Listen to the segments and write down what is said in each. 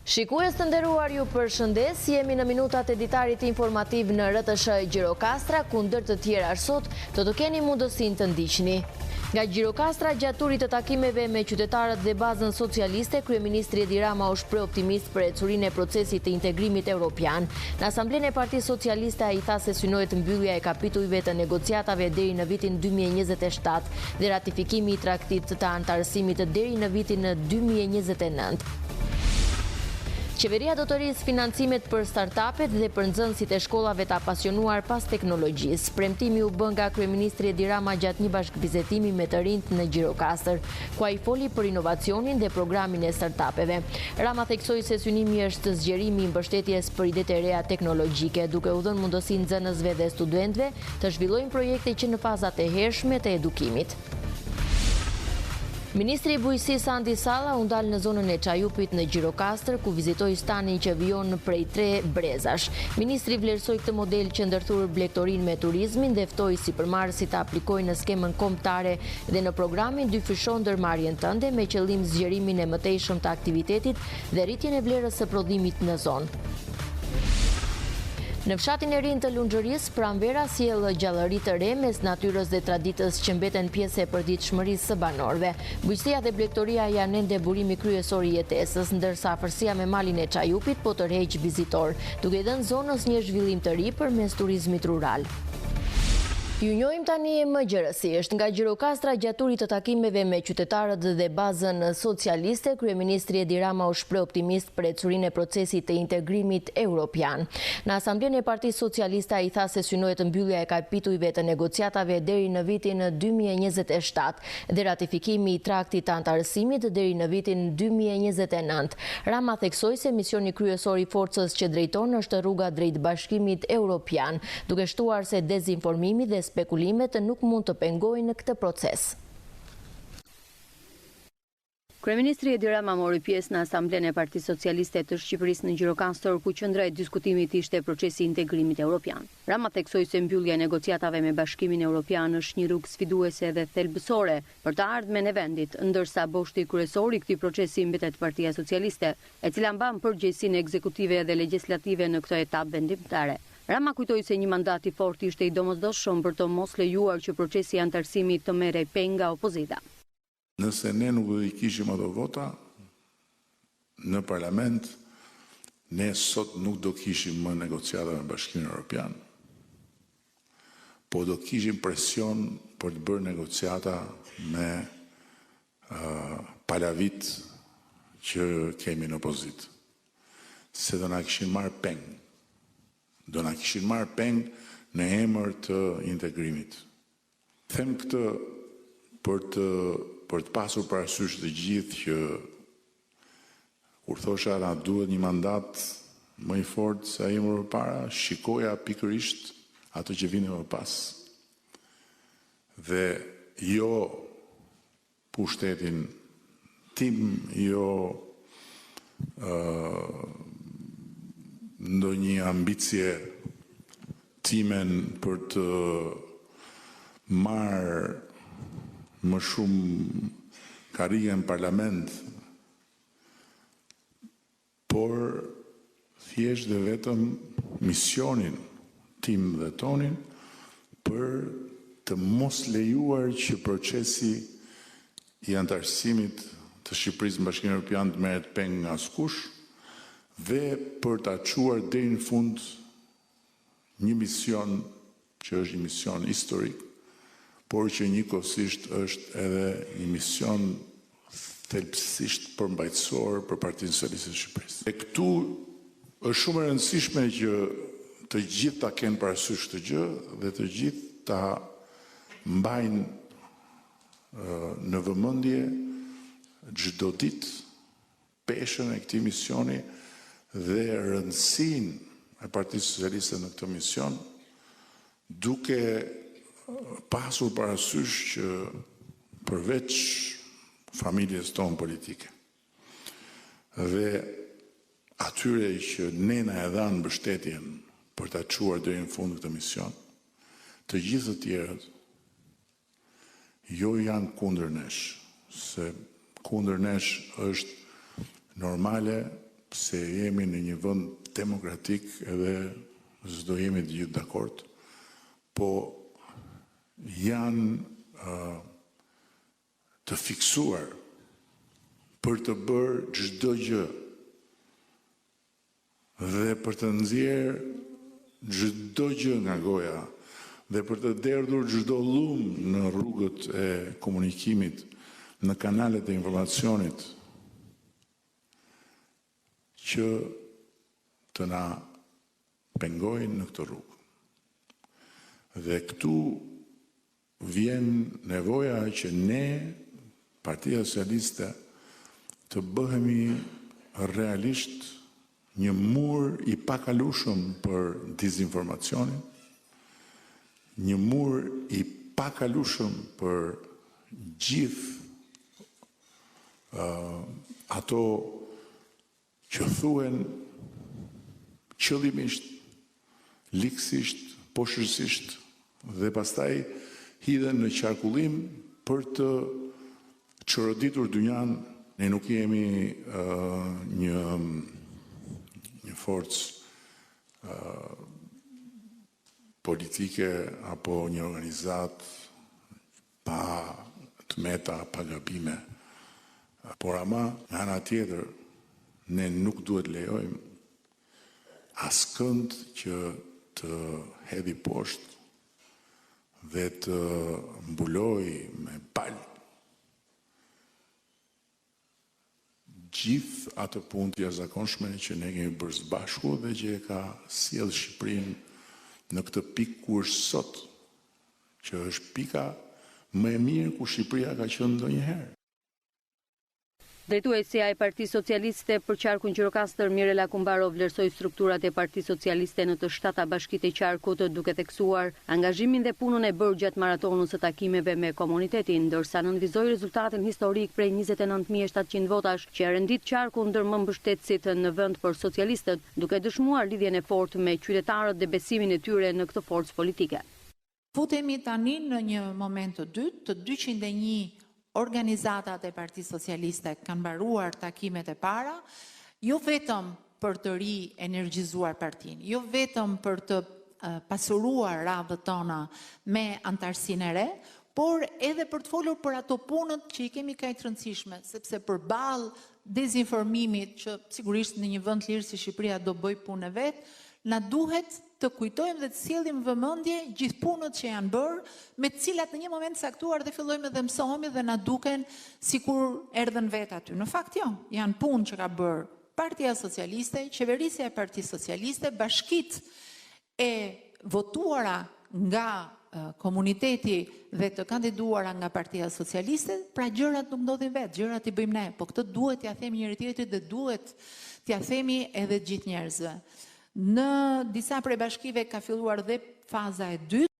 Shikues të nderuar, ju përshëndes, jemi në minutat editarit informativ në RTS Gjirokastra, kundër të tjera sot të keni mundësinë të ndiqni. Nga Gjirokastra, gjatë turit të takimeve me qytetarët dhe bazën socialiste, kryeministri Edi Rama u shpreh optimist për ecurinë e procesit të integrimit evropian. Në Asamblenë e Partisë Socialiste ai tha se synohet mbyllja e kapitujve të negociatave deri në vitin 2027 dhe ratifikimi i traktit të antarësimit deri në vitin 2029. Qeveria do të rrisë financimet për startupet dhe për nxënësit e shkollave të apasionuar pas teknologjisë. Premtimi u bë nga kryeministri Edi Rama gjatë një bashkëbisedimi me të rinjt në Gjirokastër, ku ai foli për inovacionin dhe programin e startupeve. Rama theksoi se synimi është zgjerimi i mbështetjes për idetë e reja teknologjike, duke u dhënë mundësi nxënësve dhe studentëve të zhvillojnë projekte që në fazat e hershme të edukimit. Ministri i Bujqësisë Andi Salla u ndal në zonën e Çajupit në Gjirokastër, ku vizitoi stanin që vijon prej 3 brezash. Ministri vlerësoi këtë model që ndërthur blegtorinë me turizmin dhe ftoi sipërmarrësit të aplikojnë në skemën kombëtare dhe në programin dyfishon ndërmarrjen tënde me qëllim zgjerimin e mëtejshëm të aktivitetit dhe rritjen e vlerës së prodhimit në zonë. Në fshatin e rinj të Lunxhërisë, pranvera sjell gjallëri të re mes natyrës dhe traditës që mbeten pjesë e përditshmërisë së banorëve. Bujqësia dhe blegtoria janë ende burimi kryesor i jetesës, ndërsa afërsia me malin e Çajupit po tërheq vizitor, duke dhënë zonës një zhvillim të ri përmes turizmit rural. Ju njohim tani më gjërësisht. Nga Gjirokastra, gjatë turit të takimeve me qytetarët dhe bazën socialiste, kryeministri Edi Rama u shpreh optimist për ecurinë e procesit të integrimit evropian. Në Asamblenë e Partisë Socialiste ai tha se synohet mbyllja e kapitujve të negociatave deri në vitin 2027 dhe ratifikimi i traktit të antarësimit deri në vitin 2029. Rama theksoi se misioni kryesor i forcës që drejton është rruga drejt bashkimit evropian, duke shtuar se dezinformimi dhe spekulimet nuk mund të pengojnë në këtë proces. Kryeministri Edi Rama mori pjesë në Asamblenë e Partisë Socialiste të Shqipërisë në Gjirokastër, ku qendra e diskutimit ishte procesi i integrimit evropian. Rama theksoi se mbyllja e negociatave me Bashkimin Evropian është një rrugë sfiduese dhe thelbësore për të ardhmen e vendit, ndërsa boshti kryesor i këtij procesi mbetet Partia Socialiste, e cila mban përgjegjësinë ekzekutive dhe legjislative në këtë etapë vendimtare. Rama kujtoi se një mandat i fortë ishte i domosdoshëm për të mos lejuar që procesi i antarësimit të merrej peng nga opozita. Nëse ne nuk do i kishim ato vota në parlament, ne sot nuk do kishim më negociata me Bashkimin Evropian, po do kishim presion për të bërë negociata me palavit që kemi në opozitë, se do na kishin marrë peng. Do na kishin marrë peng në emër të integrimit. Them këtë për të pasur parasysh të gjithë që kur thosha na duhet një mandat më i fortë se ai më përpara, shikoja pikërisht ato që vinin më pas. Dhe jo pushtetin tim, jo ndonjë ambicje timen për të marrë më shumë karrige në parlament, por thjesht dhe vetëm misionin tim dhe tonin për të mos lejuar që procesi i antarësimit të Shqipërisë në Bashkimin Evropian të merret peng nga askush, dhe për të çuar deri në fund një mision që është një mision historik, por që njëkohësisht është edhe një mision thelbësisht përmbajtësor për Partinë Socialiste të Shqipërisë. E këtu është shumë e rëndësishme që të gjithë ta kenë parasysh këtë gjë dhe të gjithë ta mbajnë në vëmendje çdo ditë peshën e këtij misioni dhe rëndësinë e Partisë Socialiste në këtë mision, duke pasur parasysh që përveç familjes tonë politike dhe atyre që ne na e dhanë mbështetjen për ta çuar deri në fund këtë mision, të gjithë të tjerët jo janë kundër nesh, se kundër nesh është normale se jemi në një vend demokratik edhe s'do jemi të gjithë dakord, po janë të fiksuar për të bërë çdo gjë dhe për të nxjerrë çdo gjë nga goja dhe për të derdhur çdo llum në rrugët e komunikimit, në kanalet e informacionit që të na pengojnë në këtë rrugë. Dhe këtu vjen nevoja që ne, Partia Socialiste, të bëhemi realisht një mur i pakalueshëm për dezinformacionin, një mur i pakalueshëm për gjithë ato që thuhen qëllimisht, liksisht, poshërsisht dhe pastaj hidhen në qarkullim për të çoroditur dynjan. Ne nuk jemi një forcë politike apo një organizat pa tmeta, pa gabime. Por ama, nga ana tjetër, ne nuk duhet lejojmë askënd që të hedhi poshtë dhe të mbuloj me palë gjithë atë punë të jashtëzakonshme që ne kemi bërë së bashku dhe që e ka sjellë Shqipërinë në këtë pikë ku është sot, që është pika më e mirë ku Shqipëria ka qenë ndonjëherë. Drejtuesja e Partisë Socialiste për qarkun Gjirokastër, Mirela Kumbaro, vlerësoi strukturat e Partisë Socialiste në të 7 bashkitë e qarkut, duke theksuar angazhimin dhe punën e bërë gjatë maratonës së takimeve me komunitetin, ndërsa nënvizoi rezultatin historik prej 29700 votash që rendit qarku ndër më mbështetësit në vend për socialistët, duke dëshmuar lidhjen e fortë me qytetarët dhe besimin e tyre në këtë forcë politike. Futemi tani në një moment të dytë, të 201 organizatat e Partisë Socialiste kanë mbaruar takimet e para, jo vetëm për të ri-energjizuar partinë, jo vetëm për të pasuruar radhët tona me antarësinë e re, por edhe për të folur për ato punët që i kemi kaq të rëndësishme, sepse përballë dezinformimit që sigurisht në një vend lirë si Shqipëria do bëj punë e vet, na duhet të kujtojmë dhe të sjellim vëmendje gjithë punët që janë bërë, me të cilat në një moment saktuar dhe fillojmë dhe mësohemi dhe na duken sikur erdhën vetë aty. Në fakt jo, janë punë që ka bërë Partia Socialiste, qeverisja e Partisë Socialiste, bashkitë e votuara nga komuniteti dhe të kandiduara nga Partia Socialiste, pra gjërat nuk ndodhin vetë, gjërat i bëjmë ne, po këtë duhet t'ia themi njëri tjetrit dhe duhet t'ia themi edhe gjithë njerëzve. Në disa prej bashkive ka filluar dhe faza e dytë.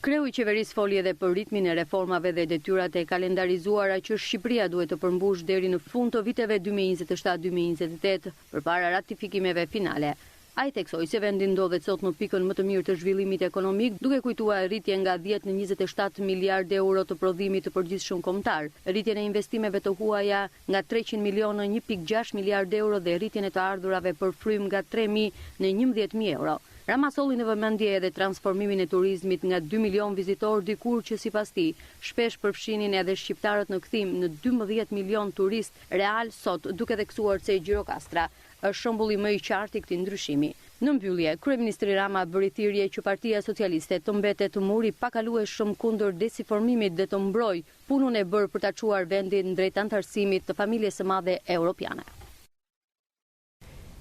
Kreu i qeverisë foli edhe për ritmin e reformave dhe detyrat e kalendarizuara që Shqipëria duhet të përmbush deri në fund të viteve 2027-2028 përpara ratifikimeve finale. Ai theksoi se vendi ndodhet sot në pikën më të mirë të zhvillimit ekonomik, duke kujtuar rritje nga 10 në 27 miliardë euro të prodhimit të përgjithshëm kombëtar, rritjen e investimeve të huaja nga 300 milionë në 1.6 miliardë euro dhe rritjen e të ardhurave për frym nga 3.000 në 11.000 euro. Rama solli në vëmendje edhe transformimin e turizmit nga 2 milion vizitor dikur që sipas tij shpesh përfshinin edhe shqiptarët në kthim në 12 milion turist real sot, duke theksuar se Gjirokastra është shembulli më i qartë i këtij ndryshimi. Në mbyllje, kryeministri Rama bëri thirrje që Partia Socialiste të mbetet muri pakalueshëm kundër desinformimit dhe të mbrojë punën e bërë për ta çuar vendin drejt antarësimit të familjes së madhe europiane.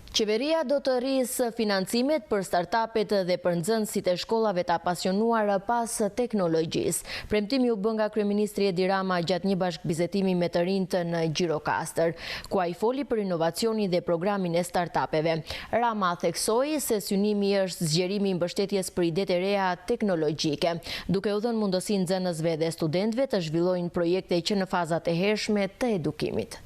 Qeveria do të rrisë financimet për startupet dhe për nxënësit e shkollave të apasionuar pas teknologjisë. Premtimi u bë nga kryeministri Edi Rama gjatë një bashkëbizetimi me të rinjtë në Gjirokastër, ku ai foli për inovacionin dhe programin e startupeve. Rama theksoi se synimi është zgjerimi i mbështetjes për idetë e reja teknologjike, duke u dhënë mundësi nxënësve dhe studentëve të zhvillojnë projekte që në fazat e hershme të edukimit.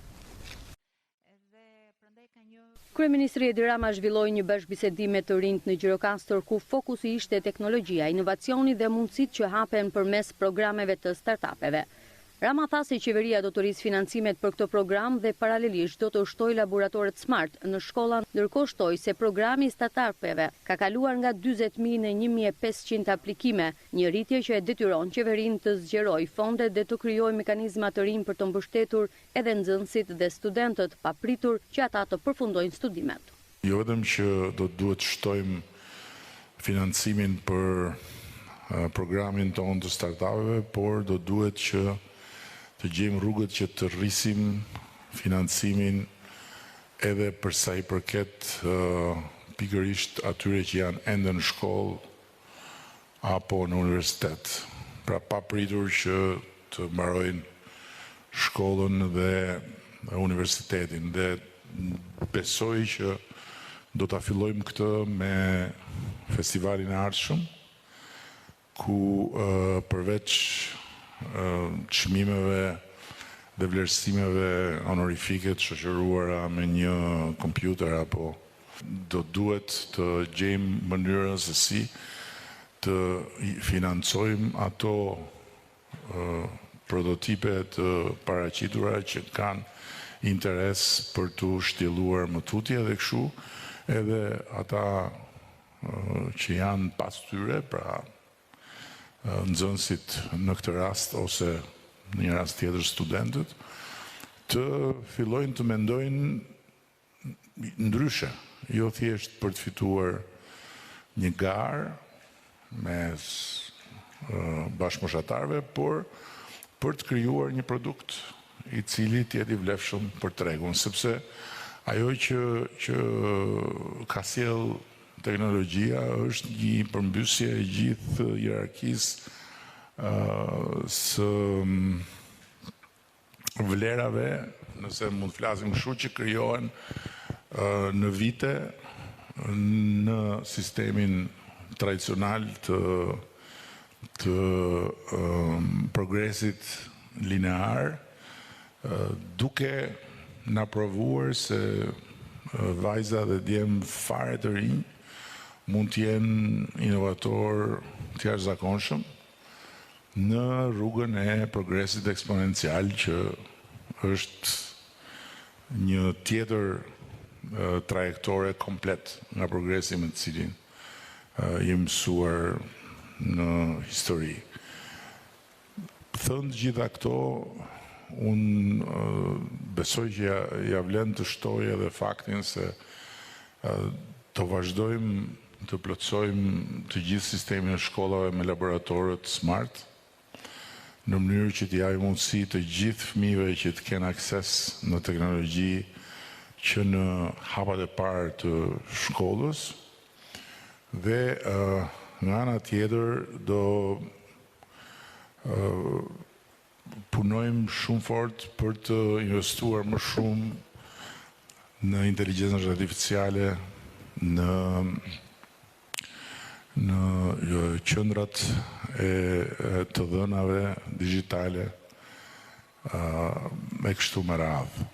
Kryeministri Edi Rama zhvilloi një bashkëbisedim me të rinjt në Gjirokastër ku fokusi ishte teknologjia, inovacioni dhe mundësitë që hapen përmes programeve të startupeve. Rama tha se qeveria do të rrisë financimet për këtë program dhe paralelisht do të ushtojë laboratoret smart në shkolla, ndërkohë shtoi se programi startupeve ka kaluar nga 40.000 në 1.500 aplikime, një rritje që e detyron qeverinë të zgjerojë fondet dhe të krijojë mekanizma të rinj për të mbështetur edhe nxënësit dhe studentët, papritur që ata të përfundojnë studimet. Jo vetëm që duhet shtojmë financimin për programin tonë të startupeve, por do duhet që të gjejmë rrugët që të rrisim financimin edhe për sa i përket pikërisht atyre që janë ende në shkollë apo në universitet. Pra papritur që të mbarojnë shkollën dhe universitetin. Dhe besoj që do ta fillojmë këtë me festivalin e ardhshëm, ku përveç çmimeve dhe vlerësimeve honorifike të shoqëruara me një kompjuter apo do duhet të gjejmë mënyrën se si të financojmë ato prototipe të paraqitura që kanë interes për të shtjelluar më tutje dhe kështu edhe ata që janë pas tyre, pra nxënësit në këtë rast ose në një rast tjetër studentët, të fillojnë të mendojnë ndryshe, jo thjesht për të fituar një garë mes bashkëmoshatarëve, por për të krijuar një produkt i cili të jetë i vlefshëm për tregun, sepse ajo që ka sjell teknologjia është një përmbysje e gjithë hierarkisë së vlerave, nëse mund të flasim kështu, që krijohen në vite në sistemin tradicional të progresit linear, duke na provuar se vajza dhe djemë fare të rinj mund të jenë inovator të jashtëzakonshëm në rrugën e progresit eksponencial, që është një tjetër trajektore komplet nga progresi me të cilin jemi mësuar në histori. Thënë gjitha këto, unë besoj që ja vlen të shtoj edhe faktin se të vazhdojmë të plotësojmë të gjithë sistemin e shkollave me laboratorët smart, në mënyrë që t'i japim mundësi të gjithë fëmijëve që të kenë akses në teknologji që në hapat e parë të shkollës, dhe nga ana tjetër do punojmë shumë fort për të investuar më shumë në inteligjencën artificiale, në qendrat e të dhënave digjitale me kështu me radhë.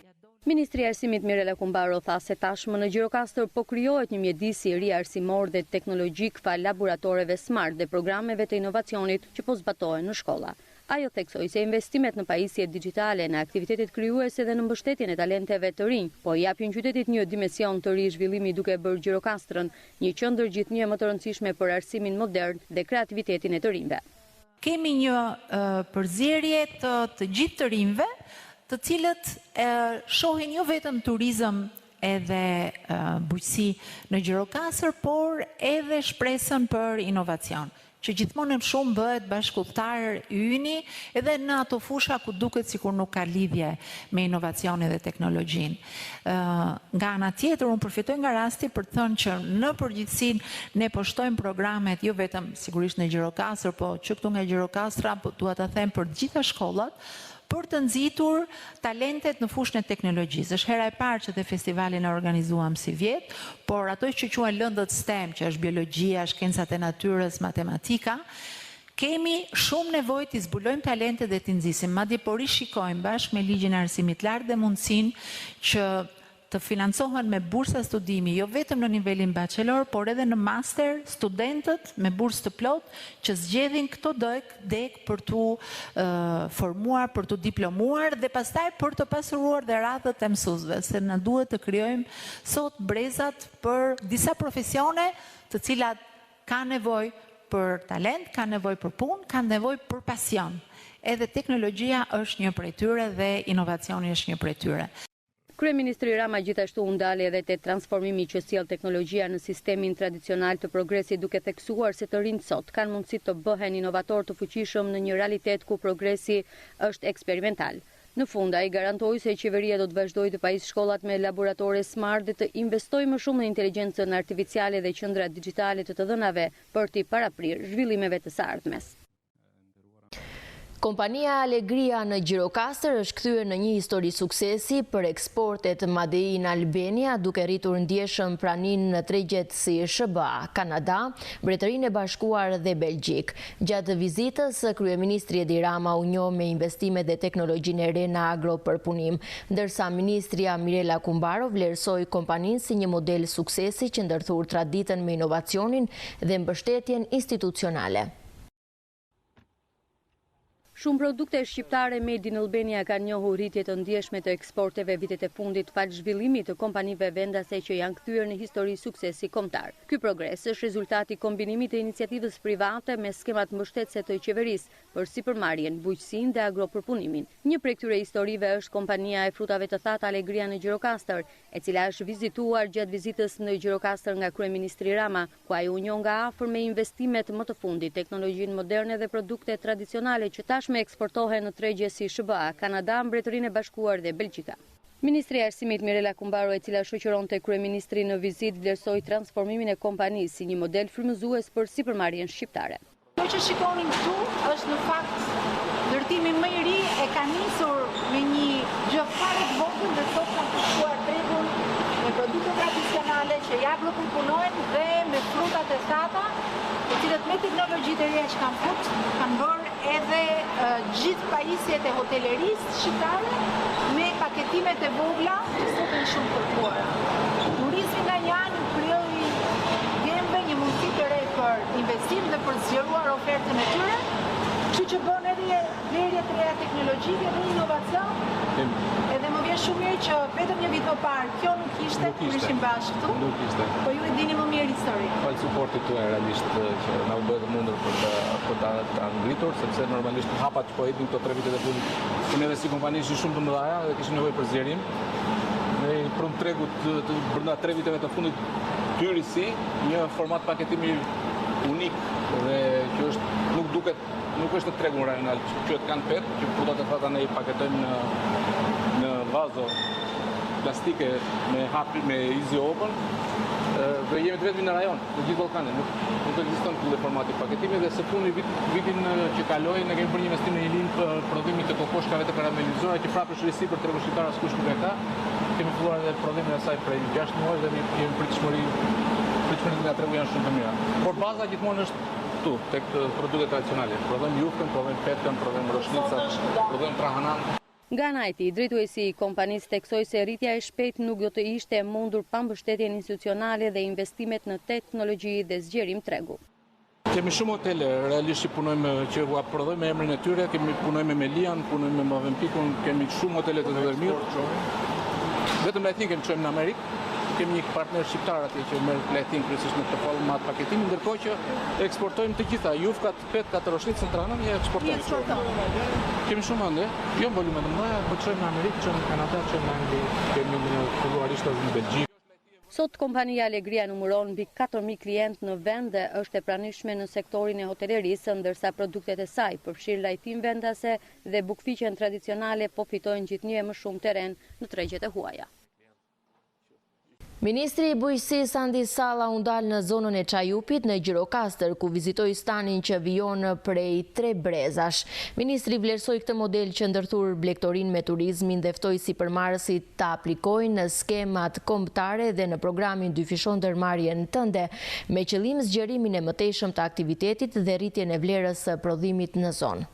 Ministri i Arsimit Mirela Kumbaro tha se tashmë në Gjirokastër po krijohet një mjedis i ri arsimor dhe teknologjik fal laboratoreve smart dhe programeve të inovacionit që po zbatohen në shkolla. Ajo theksoi se investimet në pajisje digjitale, në aktivitetet krijuese dhe në mbështetjen e talenteve të rinj, po i japin qytetit një dimension të ri zhvillimi duke bërë Gjirokastrën një qendër gjithnjë më të rëndësishme për arsimin modern dhe kreativitetin e të rinjve. Kemi një përzierje të gjithë të rinjve, të cilët shohin jo vetëm turizëm edhe bujqësi në Gjirokastër, por edhe shpresën për inovacion, që gjithmonë më shumë bëhet bashkëpunëtar yni edhe në ato fusha ku duket sikur nuk ka lidhje me inovacionin dhe teknologjinë. Nga ana tjetër, unë përfitoj nga rasti për të thënë që në përgjithësi ne po shtojmë programet jo vetëm sigurisht në Gjirokastër, po që këtu nga Gjirokastra, po dua ta them për të gjitha shkollat, për të nxitur talentet në fushën e teknologjisë. Është hera e parë që te festivalin e organizuam si vjet, por ato që quhen lëndët STEM, që është biologjia, shkencat e natyrës, matematika, kemi shumë nevojë të zbulojmë talentet dhe të nxisim, madje po rishikojmë bashkë me ligjin e arsimit lart dhe mundësinë që të financohen me bursa studimi, jo vetëm në nivelin bachelor, por edhe në master, studentët me bursë të plot që zgjedhin këto dek për të formuar, për të diplomuar dhe pastaj për të pasuruar dhe radhët e mësuesve, se na duhet të krijojmë sot brezat për disa profesione të cilat kanë nevojë për talent, kanë nevojë për punë, kanë nevojë për pasion. Edhe teknologjia është një prej tyre dhe inovacioni është një prej tyre. Kryeministri Rama gjithashtu u ndali edhe te transformimi që sjell teknologjia në sistemin tradicional të progresit, duke theksuar se të rinjt sot kanë mundësi të bëhen inovator të fuqishëm në një realitet ku progresi është eksperimental. Në fund ai garantoi se qeveria do të vazhdojë të pajisë shkollat me laboratore smart dhe të investojë më shumë në inteligjencën artificiale dhe qendra digjitale të dhënave për t'i paraprirë zhvillimeve të së ardhmes. Kompania Allegria në Gjirokastër është kthyer në një histori suksesi për eksportet madei në Albania, duke rritur ndjeshëm praninë në tregjet si SBA, Kanada, Mbretërinë e Bashkuar dhe Belgjik. Gjatë vizitës, kryeministri Edi Rama u njoh me investimet dhe teknologjinë e re në agropërpunim, ndërsa ministria Mirela Kumbaro vlerësoi kompaninë si një model suksesi që ndërthur traditën me inovacionin dhe mbështetjen institucionale. Shumë produkte shqiptare made in Albania kanë njohur rritje të ndjeshme të eksporteve vitet e fundit fal zhvillimit të kompanive vendase që janë kthyer në histori suksesi kombëtar. Ky progres është rezultati i kombinimit të iniciativës private me skemat mbështetëse të qeverisë për sipërmarrjen, bujqësinë dhe agropërpunimin. Një prej këtyre historive është kompania e frutave të thata Allegria në Gjirokastër, e cila është vizituar gjatë vizitës në Gjirokastër nga kryeministri Rama, ku ai u njoh nga afër me investimet më të fundit, teknologjinë moderne dhe produkte tradicionale që me eksportohen në tregje si SBA, Kanada, Mbretërinë e Bashkuar dhe Belgjika. Ministri e Arsimit Mirela Kumbaro, e cila shoqëronte kryeministrin në vizitë, vlerësoi transformimin e kompanisë si një model frymëzues për sipërmarrjen shqiptare. Kjo që shikonin këtu është në fakt ndërtimi më i ri, e ka nisur me një gjë fare të vogël dhe sot ka pushuar tregun me produkte tradicionale që ja agropërpunohen dhe me frutat e thata, të cilët me teknologjitë e reja që kanë bërë edhe gjithë pajisjet e hotelerisë shqiptare me paketimet e vogla që sot janë shumë kërkuara. Turizmi nga një anë krijoi gjembe një mundësi të re për investim dhe për zgjeruar ofertën e tyre, kështu që bën edhe vlerje të reja teknologjike dhe inovacion. Edhe më vjen shumë mirë që vetëm një vit më parë kjo nuk ishte, kur ishim bashkë këtu. Nuk ishte. Po ju e dini më mirë historinë. Falë suportit tuaj realisht që na u bë mundur për ta ngritur, sepse normalisht hapat që po hedhin këto 3 vitet e fundit, neve si kompani ishin shumë të mëdha dhe kishim nevojë për zgjerim. Ne prum tregut brenda 3 viteve të fundit hyri si një format paketimi unik dhe që është nuk është tregu rajonal, që kanë pet, që frutat e thata ne i paketojmë në vazo plastike me easy open, dhe jemi të vetëmi në rajon, në gjithë Ballkanin, nuk ekziston këtë formati paketimi dhe së fundi vitin që kaloi ne kemi bërë një investim në një linjë prodhimi të kokoshkave të karamelizuara që prapë është risi për tregun shqiptar askush nuk e ka. Kemi filluar edhe prodhimin e saj prej 6 muaj dhe kemi pritshmëri nga tregu janë shumë të mira. Por baza gjithmonë është këtu, tek produktet tradicionale. Prodhojmë juftën, prodhojmë petkën, prodhojmë roshnicat, prodhojmë trahanan. Nga ana e tij, drejtuesi i kompanisë theksoi se rritja e shpejtë nuk do të ishte e mundur pa mbështetjen institucionale dhe investimet në teknologji dhe zgjerim tregu. Kemi shumë hotele, realisht që punojmë, që prodhojmë me emrin e tyre, punojmë me Melian, punojmë me Movenpikun, kemi shumë hotele të ndërmirë. Vetëm lajthin kemi çojmë në Amerikë. Kemi një partner shqiptar atje që merr lajthin kryesisht në këtë format paketimi, ndërkohë që eksportojmë të gjitha, jufkat, petkat, roshnicën, trahanan, ja eksportojmë. Kemi shumë ende, jo në volume të mëdha, po çojmë në Amerikë, çojmë në Kanada, çojmë në Angli, kemi filluarisht në Belgjikë. Sot kompania Allegria numëron mbi 4.000 klientë në vend dhe është e pranishme në sektorin e hotelerisë, ndërsa produktet e saj përfshirë lajtim vendase dhe bukfiqen tradicionale po fitojnë gjithnjë më shumë terren në tregjet e huaja. Ministri i Bujqësisë Andi Salla u ndal në zonën e Çajupit në Gjirokastër, ku vizitoi stanin që vijon prej 3 brezash. Ministri vlerësoi këtë model që ndërthur blegtorin me turizmin dhe ftoi sipërmarrësit të aplikojnë në skemat kombëtare dhe në programin Dyfishon ndërmarrjen tënde, me qëllim zgjerimin e mëtejshëm të aktivitetit dhe rritjen e vlerës së prodhimit në zonë.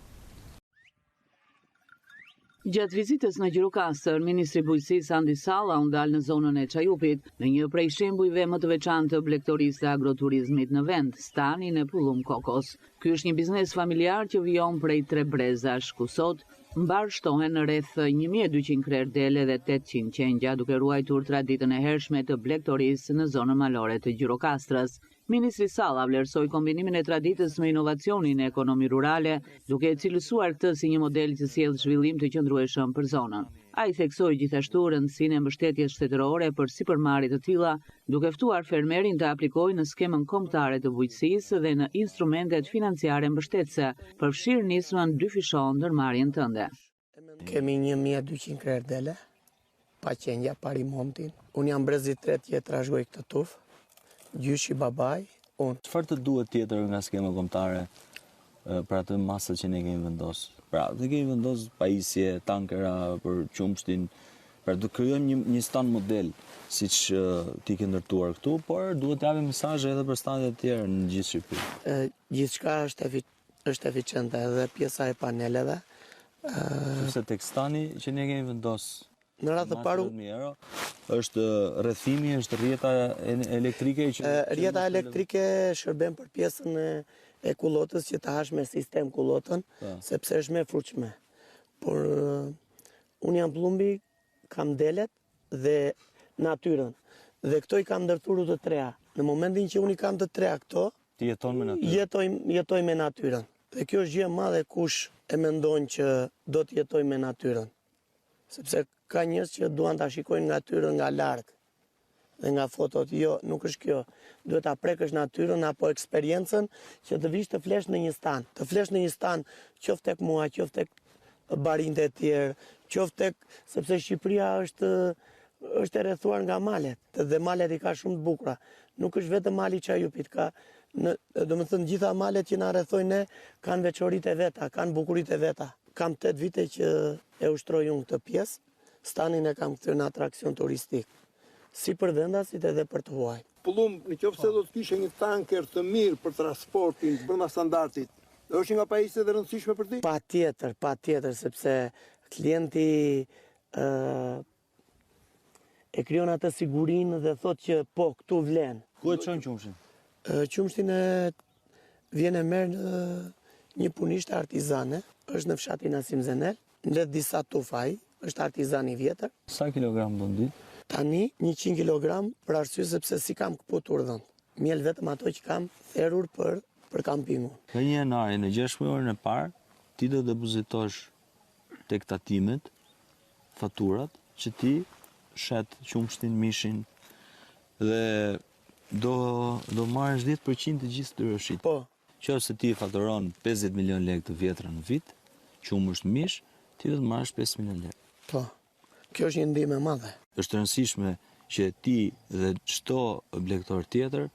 Gjatë vizitës në Gjirokastër, Ministri i Bujqësisë Andi Salla u ndal në zonën e Çajupit, në një prej shembujve më të veçantë të blegtorisë dhe agroturizmit në vend, stanin e Pullum Kokos. Ky është një biznes familjar që vijon prej 3 brezash, ku sot mbar shtohen rreth 1200 krerë dele dhe 800 qengja, duke ruajtur traditën e hershme të blegtorisë në zonën malore të Gjirokastrës. Ministri Salla vlerësoi kombinimin e traditës me inovacionin e ekonomi rurale, duke e cilësuar këtë si një model që sjell zhvillim të qëndrueshëm për zonën. Ai theksoi gjithashtu rëndësinë e mbështetjes shtetërore për sipërmarrje të tilla, duke ftuar fermerin të aplikojë në skemën kombëtare të bujqësisë dhe në instrumentet financiare mbështetëse. Përfshir nismën 2 fishon ndërmarrjen tënde. Kemi 1200 krerë dele, pa qenja, pa rimontin. Unë jam brezi 3 që trashëgoj këtë tufë. Gjyshi babaj, unë. Çfarë të duhet tjetër nga skema kombëtare për atë masë që ne kemi vendosur? Pra, ne kemi vendosur pajisje, tankera për qumshtin, pra do krijojmë një stand model, siç ti ke ndërtuar këtu, por duhet të japim mesazhe edhe për stande të tjera në gjithë Shqipërinë. Gjithçka është eficiente, edhe pjesa e paneleve. Sepse tek stani që ne kemi vendosur në radhë të paru është rrethimi, është rrjeta elektrike që rrjeta elektrike shërben për pjesën e kullotës që ta hash me sistem kullotën, sepse është me frutshme. Por unë jam plumbi, kam delet dhe natyrën. Dhe këto i kam ndërthurur të treja. Në momentin që unë i kam të treja këto, ti jeton me natyrën. Jetoj me natyrën. Dhe kjo është gjë e madhe kush e mendon që do të jetoj me natyrën. Sepse ka njerëz që duan ta shikojnë natyrën nga larg dhe nga fotot. Jo, nuk është kjo. Duhet ta prekësh natyrën apo eksperiencën që të vish të flesh në një stan. Të flesh në një stan, qoftë tek mua, qoftë tek barinjtë e tjerë, qoftë tek sepse Shqipëria është e rrethuar nga malet, dhe malet i ka shumë të bukura. Nuk është vetëm mali i Çajupit, ka domethënë gjitha malet që na rrethojnë ne kanë veçoritë e veta, kanë bukuritë e veta. Kam 8 vite që e ushtroj unë këtë pjesë. Stanin e kam kthyer në atraksion turistik, si për vendasit edhe për të huaj. Pullum, në qoftë se do të kishte një tanker të mirë për transportin brenda standardit, është nga pajisjet e rëndësishme për ti? Patjetër, sepse klienti e krijon atë sigurinë dhe thotë që po, këtu vlen. Ku e çon qumshin? Qumshin vjen e merr në një punishte artizane, është në fshatin Asim Zenel, ndër disa tufaj, është artizan i vjetër. Sa kilogram do ndit? Tani 100 kilogram për arsye sepse si kam këputur dhënë. Miel vetëm ato që kam therrur për kampingun. Në një janari, në 6 muajin e parë, ti do depozitosh tek tatimet faturat që ti shet qumshtin, mishin dhe do marrësh 10% të gjithë tyre. Po. Qofse ti faturon 50 milion lekë të vjetra në vit, qumësht mish, ti do të marrësh 5 milion lekë. Po. Kjo është një ndihmë e madhe. Është rëndësishme që ti dhe çdo blegtor tjetër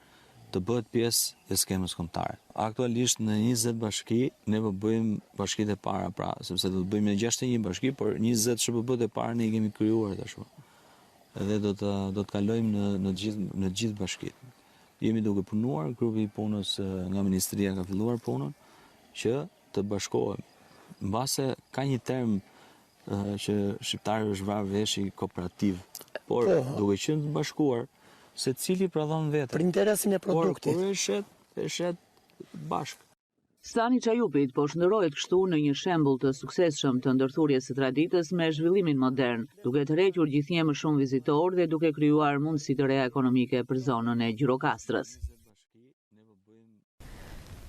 të bëhet pjesë e skemës kombëtare. Aktualisht në 20 bashki ne po bëjmë bashkitë e para, pra, sepse do të bëjmë në 61 bashki, por 20 SBB-t e para ne i kemi krijuar tashmë. Edhe do të kalojmë në gjithë bashkitë. Jemi duke punuar, grupi i punës nga Ministria ka filluar punën që të bashkohemi. Mbase ka një term që shqiptari është vrarë veshi kooperativ, por duke qenë të bashkuar, se cili prodhon vetë. Për interesin e produktit. Por e shet bashkë. Stani Çajupit po shndërrohet kështu në një shembull të suksesshëm të ndërthurjes së traditës me zhvillimin modern, duke tërhequr gjithnjë më shumë vizitorë dhe duke krijuar mundësi të reja ekonomike për zonën e Gjirokastrës.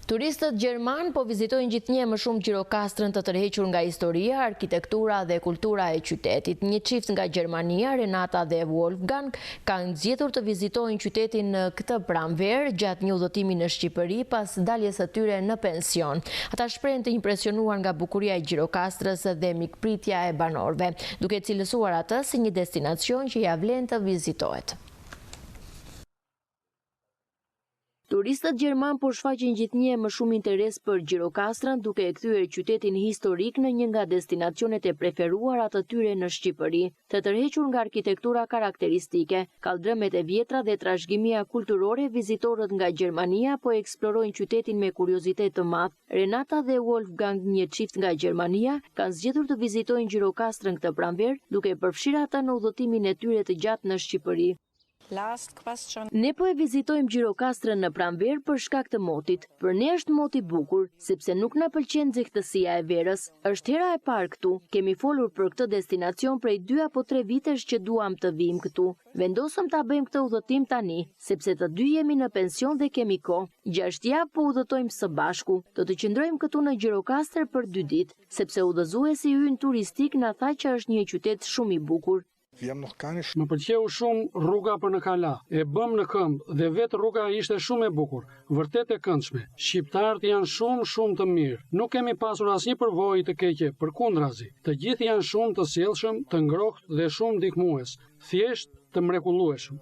Turistët gjerman po vizitojnë gjithnjë më shumë Gjirokastrën të tërhequr nga historia, arkitektura dhe kultura e qytetit. Një çift nga Gjermania, Renata dhe Wolfgang, kanë zgjedhur të vizitojnë qytetin në këtë pranverë gjatë një udhëtimi në Shqipëri pas daljes së tyre në pension. Ata shprehen të impresionuar nga bukuria e Gjirokastrës dhe mikpritja e banorëve, duke cilësuar atë si një destinacion që ja vlen të vizitohet. Turistët gjerman po shfaqin gjithnjë më shumë interes për Gjirokastrën, duke e kthyer qytetin historik në një nga destinacionet e preferuara të tyre në Shqipëri, të tërhequr nga arkitektura karakteristike, kaldrëmet e vjetra dhe trashëgimia kulturore. Vizitorët nga Gjermania po eksplorojnë qytetin me kuriozitet të madh. Renata dhe Wolfgang, një çift nga Gjermania, kanë zgjedhur të vizitojnë Gjirokastrën këtë pranverë, duke përfshirë ata në udhëtimin e tyre të gjatë në Shqipëri. Ne po e vizitojmë Gjirokastrën në pranverë për shkak të motit. Për ne është moti bukur, sepse nuk na pëlqen nxehtësia e verës. Është hera e parë këtu. Kemi folur për këtë destinacion prej 2 apo 3 vitesh që duam të vim këtu. Vendosëm ta bëjmë këtë udhëtim tani, sepse të dy jemi në pension dhe kemi kohë. 6 javë po udhëtojmë së bashku. Do të qëndrojmë këtu në Gjirokastër për 2 ditë, sepse udhëzuesi ynë turistik na tha që është një qytet shumë i bukur. Më pëlqeu shumë rruga për në Kala, e bëm në këmbë dhe vetë rruga ishte shumë e bukur, vërtet e këndshme. Shqiptarët janë shumë të mirë. Nuk kemi pasur asnjë përvojë të keqe, përkundrazi. Të gjithë janë shumë të sjellshëm, të ngrohtë dhe shumë ndihmues, thjesht të mrekullueshëm.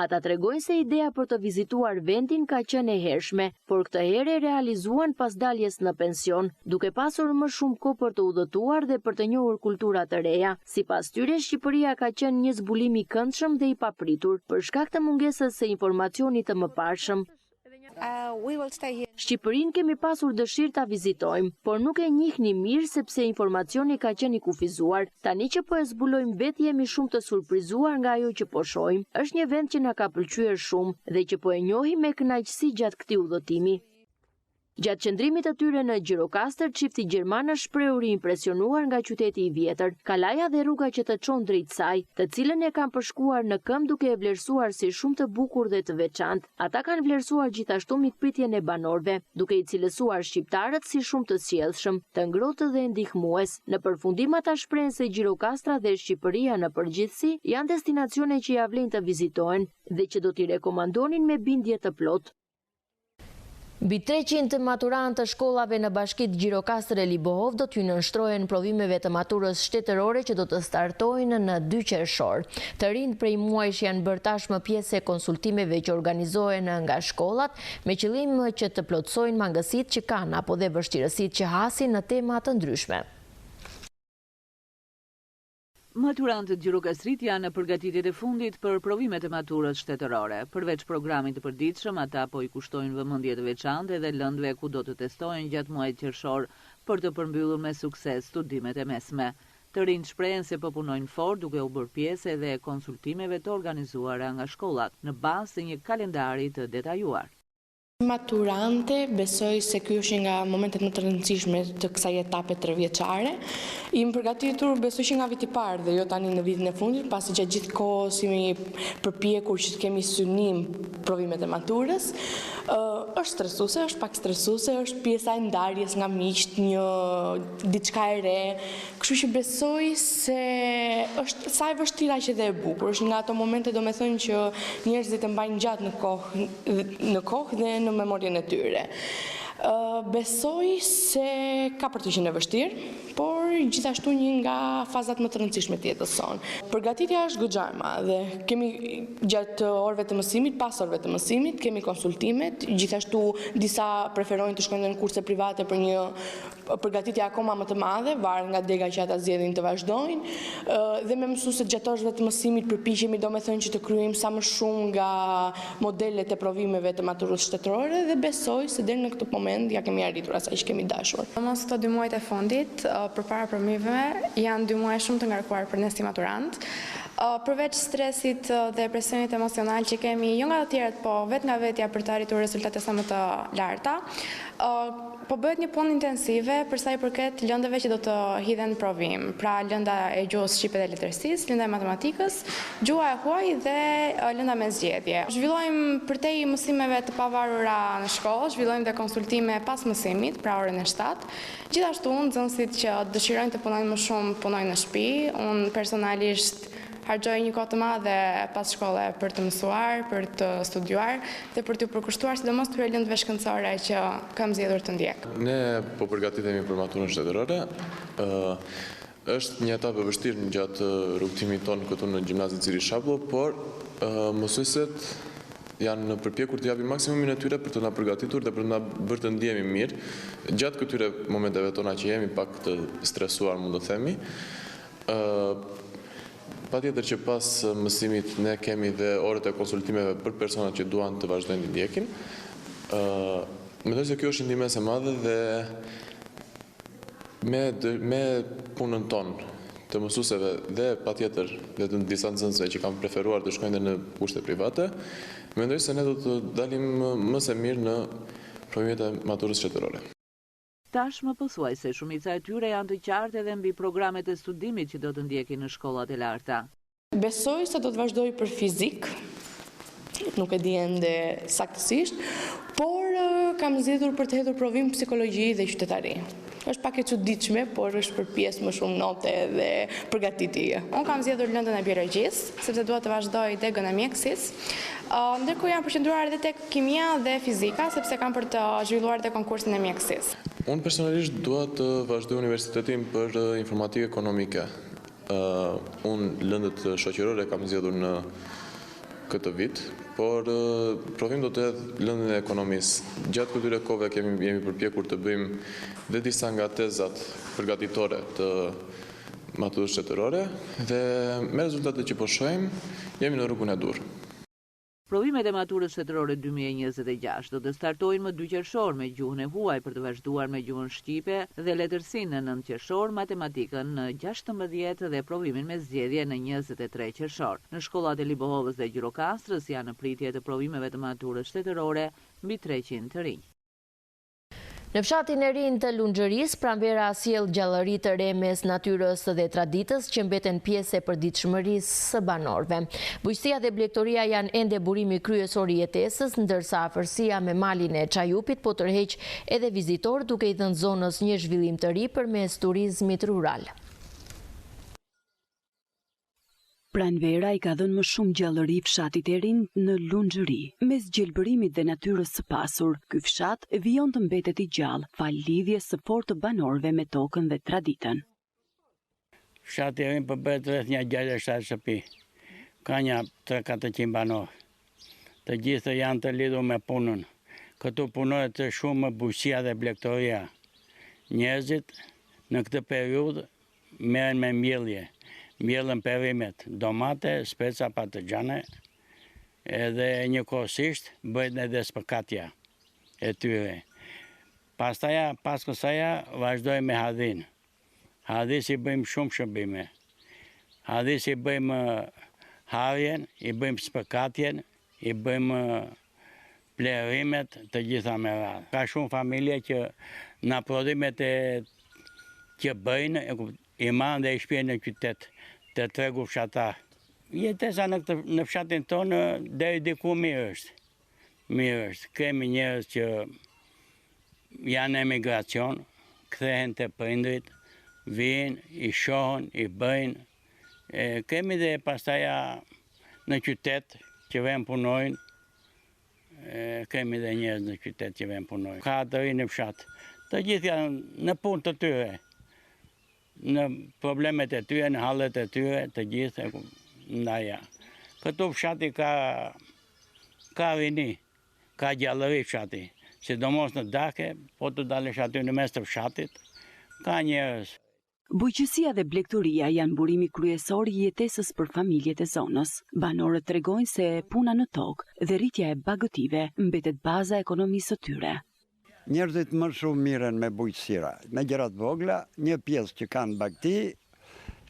Ata tregojnë se ideja për të vizituar vendin ka qenë e hershme, por këtë herë e realizuan pas daljes në pension, duke pasur më shumë kohë për të udhëtuar dhe për të njohur kultura të reja. Sipas tyre, Shqipëria ka qenë një zbulim i këndshëm dhe i papritur, për shkak të mungesës së informacionit të mëparshëm. Shqipërinë kemi pasur dëshirë ta vizitojmë, por nuk e njihni mirë sepse informacioni ka qenë i kufizuar. Tani që po e zbulojmë vetë jemi shumë të surprizuar nga ajo që po shohim. Është një vend që na ka pëlqyer shumë dhe që po e njohim me kënaqësi gjatë këtij udhëtimi. Gjatë qëndrimit të tyre në Gjirokastër, çifti gjerman është shprehur i impresionuar nga qyteti i vjetër, kalaja dhe rruga që të çon drejt saj, të cilën e kanë përshkuar në këmbë duke e vlerësuar si shumë të bukur dhe të veçantë. Ata kanë vlerësuar gjithashtu mikpritjen e banorëve, duke i cilësuar shqiptarët si shumë të sjellshëm, të ngrohtë dhe ndihmues. Në përfundim ata shprehen se Gjirokastra dhe Shqipëria në përgjithësi janë destinacione që ja vlen të vizitohen dhe që do t'i rekomandonin me bindje të plotë. Mbi 300 maturantë të shkollave në bashkitë Gjirokastër e Libohov do t'ju nënshtrohen provimeve të maturës shtetërore që do të startojnë në 2 qershor. Të rinj prej muajsh janë bërë tashmë pjesë e konsultimeve që organizohen nga shkollat me qëllim që të plotësojnë mangësitë që kanë apo dhe vështirësitë që hasin në tema të ndryshme. Maturantët Gjirokastrit janë në përgatitjet e fundit për provimet e maturës shtetërore. Përveç programit të përditshëm, ata po i kushtojnë vëmendje të veçantë edhe lëndëve ku do të testojnë gjatë muajit qershor për të përmbyllur me sukses studimet e mesme. Të rinjt shprehen se po punojnë fort duke u bërë pjesë edhe e konsultimeve të organizuara nga shkollat në bazë të një kalendari të detajuar. Maturante, besoj se ky është nga momentet më të rëndësishme të kësaj etape 3-vjeçare. Jemi përgatitur, besoj që nga viti i parë dhe jo tani në vitin e fundit, pasi gjatë gjithë kohës jemi përpjekur që të kemi synim provimet e maturës. Është stresuese, është pak stresuese, është pjesa e ndarjes nga miqt, një diçka e re. Kështu që besoj se është sa e vështirë aq edhe e bukur. Është nga ato momente domethënë që njerëzit e mbajnë gjatë në kohë dhe në memorien e tyre. Besoj se ka për të qenë e vështirë, por gjithashtu një nga fazat më të rëndësishme të jetës sonë. Përgatitja është goxha e madhe. Kemi gjatë orëve të mësimit, pas orëve të mësimit, kemi konsultimet, gjithashtu disa preferojnë të shkojnë në kurse private për një përgatitje akoma më të madhe, varet nga dega që ata zgjedhin të vazhdojnë, dhe me mësuesit gjatë orëve të mësimit përpiqemi domethënë që të kryejmë sa më shumë nga modelet e provimeve të maturës shtetërore dhe besoj se deri në këtë moment ja kemi arritur asaj që kemi dashur. Mos këto 2 muajt e fundit, përpara provimeve, janë 2 muaj shumë të ngarkuar për ne si maturant. Përveç stresit dhe presionit emocional që kemi jo nga të tjerët, po vetë nga vetja për të arritur rezultate sa më të larta, po bëhet një punë intensive për sa i përket lëndëve që do të hidhen në provim. Pra lënda e gjuhës shqipe dhe letërsisë, lënda e matematikës, gjuha e huaj dhe lënda me zgjedhje. Zhvillojmë përtej mësimeve të pavarura në shkollë, zhvillojmë dhe konsultime pas mësimit, pra orën e 7. Gjithashtu, nxënësit që dëshirojnë të punojnë më shumë, punojnë në shtëpi. Unë personalisht harxoj një kohë të madhe pas shkolle për të mësuar, për të studiuar dhe për të përkushtuar sidomos këtyre lëndëve shkencore që kam zgjedhur të ndjek. Ne po përgatitemi për maturën shtetërore. Është një etapë e vështirë gjatë rrugëtimit tonë këtu në gjimnazin Ciri Shablo, por mësuesit janë përpjekur të japin maksimumin e tyre për të na përgatitur dhe për të na bërë të ndjehemi mirë gjatë këtyre momenteve tona që jemi pak të stresuar, mund të themi. Patjetër që pas mësimit ne kemi dhe orët e konsultimeve për personat që duan të vazhdojnë ndjekin. Mendoj se kjo është ndihmë e madhe dhe me punën tonë të mësuesve dhe patjetër dhe të disa nxënësve që kanë preferuar të shkojnë në kushte private, mendoj se ne do të dalim më së miri në provimet e maturës shtetërore. Tashmë pothuajse shumica e tyre janë të qartë edhe mbi programet e studimit që do të ndjekin në shkollat e larta. Besoj se do të vazhdoj për fizik, nuk e di ende saktësisht, por kam zgjedhur për të hedhur provim psikologji dhe qytetari. Është pak e çuditshme, por është për pjesë më shumë note dhe përgatitje. Unë kam zgjedhur lëndën e biologjisë, sepse dua të vazhdoj degën e mjekësisë. Ndërkohë jam përqendruar edhe tek kimia dhe fizika, sepse kam për të zhvilluar edhe konkursin e mjekësisë. Unë personalisht dua të vazhdoj universitetin për informatikë ekonomike. Unë lëndët shoqërore kam zgjedhur në këtë vit, por provim do të edhe lëndën e ekonomisë. Gjatë këtyre kohëve jemi përpjekur të bëjmë dhe disa nga tezat përgatitore të maturës shtetërore dhe me rezultatet që po shohim, jemi në rrugën e dur. Provimet e maturës shtetërore 2026 do të startojnë më 2 qershor me gjuhën e huaj për të vazhduar me gjuhën shqipe dhe letërsinë në 9 qershor, matematikën në 16 dhe provimin me zgjedhje në 23 qershor. Në shkollat e Libohovës dhe Gjirokastrës janë në pritje të provimeve të maturës shtetërore mbi 300 të rinj. Në fshatin e rinj të Lunxhërisë, pranvera sjell gjallëri të re mes natyrës dhe traditës që mbeten pjesë e përditshmërisë së banorëve. Bujqësia dhe blegtoria janë ende burimi kryesor i jetesës, ndërsa afërsia me malin e Çajupit po tërheq edhe vizitor duke i dhënë zonës një zhvillim të ri përmes turizmit rural. Pranvera i ka dhënë më shumë gjallëri fshatit e rinj në Lunxhëri. Mes gjelbërimit dhe natyrës së pasur, ky fshat vijon të mbetet i gjallë fal lidhjes së fortë të banorëve me tokën dhe traditën. Fshati i rinj përbëhet rreth një 67 shtëpi. Ka një 300-400 banorë. Të gjithë janë të lidhur me punën. Këtu punohet të shumë bujqësia dhe blegtoria. Njerëzit në këtë periudhë merren me mbjellje. Mbjellën perimet, domate, speca, patlıgjane, edhe njëkohësisht bëhet edhe spërkatja e tyre. Pas kësaja vazhdoj me hadhin. Hadhis i bëjmë shumë shërbime. Hadhis i bëjmë harjen, i bëjmë spërkatjen, i bëjmë plerimet të gjitha me radhë. Ka shumë familje që na prodhimet që bëjnë, i marrën dhe i shpjejnë në qytet të tregu fshatar. Jetesa në fshatin tonë deri diku mirë është. Mirë është. Kemi njerëz që janë emigracion, kthehen te prindrit, vijnë, i shohën, i bëjnë. Kemi dhe pastaja në qytet që vjen punojnë. Kemi dhe njerëz në qytet që vjen punojnë. Ka të rinë në fshat. Të gjithë janë në punë të tyre. Në problemet e tyre, në hallet e tyre, të gjithë ndaja. Këtu fshati ka rini, ka gjallëri fshati, sidomos në dake, po të dalesh aty në mes të fshatit, ka njerëz. Bujqësia dhe blegtoria janë burimi kryesor i jetesës për familjet e zonës. Banorët tregojnë se puna në tokë dhe rritja e bagëtive mbetet baza e ekonomisë së tyre. Njerëzit më shumë miren me bujqësira, me gjërat vogla, një pjesë që kanë bagti,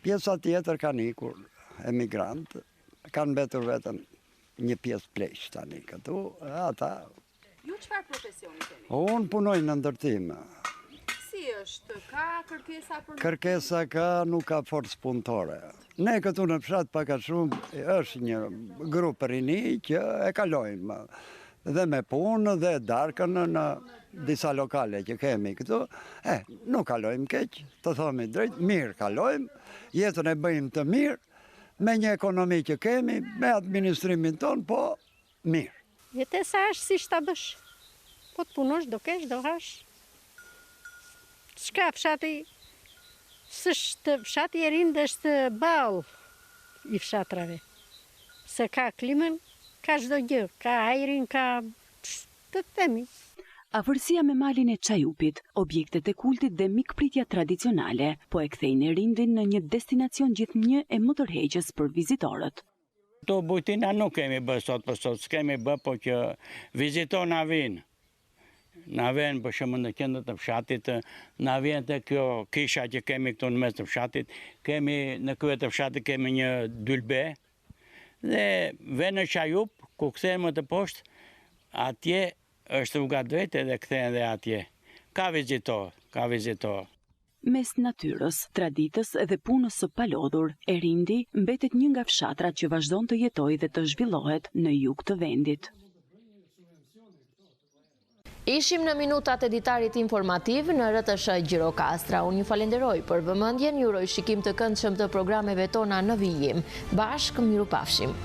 pjesa tjetër kanë ikur emigrant, kanë mbetur vetëm një pjesë pleq tani këtu, ata. Ju çfarë profesioni keni? Unë punoj në ndërtim. Si është? Ka kërkesa për Kërkesa ka, nuk ka forcë punëtore. Ne këtu në fshat pak a shumë është një grup rini që e kalojmë. Dhe me punë dhe darkën në disa lokale që kemi këtu, nuk kalojmë keq, të thomi drejt, mirë kalojmë, jetën e bëjmë të mirë, me një ekonomi që kemi, me administrimin tonë, po mirë. Jetesa është si shta bësh, po të punosh, do kesh, do hash. Shka fshati, fshati e rinë dhe është balë i fshatrave, se ka klimën, ka çdo gjë, ka ajrin, ka të themi. Afërsia me malin e Çajupit, objektet e kultit dhe mikpritja tradicionale, po e kthejnë Erindin në një destinacion gjithnjë e më tërheqës për vizitorët. To bujtina nuk kemi bë sot për sot, s'kemi bë, po që vizitor na vinë. Na vjen për shembull në qendër të fshatit, na vjen te kjo kisha që kemi këtu në mes të fshatit, kemi në krye të fshatit kemi një dylbe dhe vjen në Çajup, ku kthehen më të poshtë, atje është rruga drejtë dhe kthehen dhe atje. Ka vizitor. Mes natyrës, traditës dhe punës së palodhur, Erindi mbetet një nga fshatrat që vazhdon të jetojë dhe të zhvillohet në jug të vendit. Ishim në minutat e ditarit informativ në RTS Gjirokastra. Unë ju falenderoj për vëmendjen, ju uroj shikim të këndshëm të programeve tona në vijim. Bashkë, mirupafshim.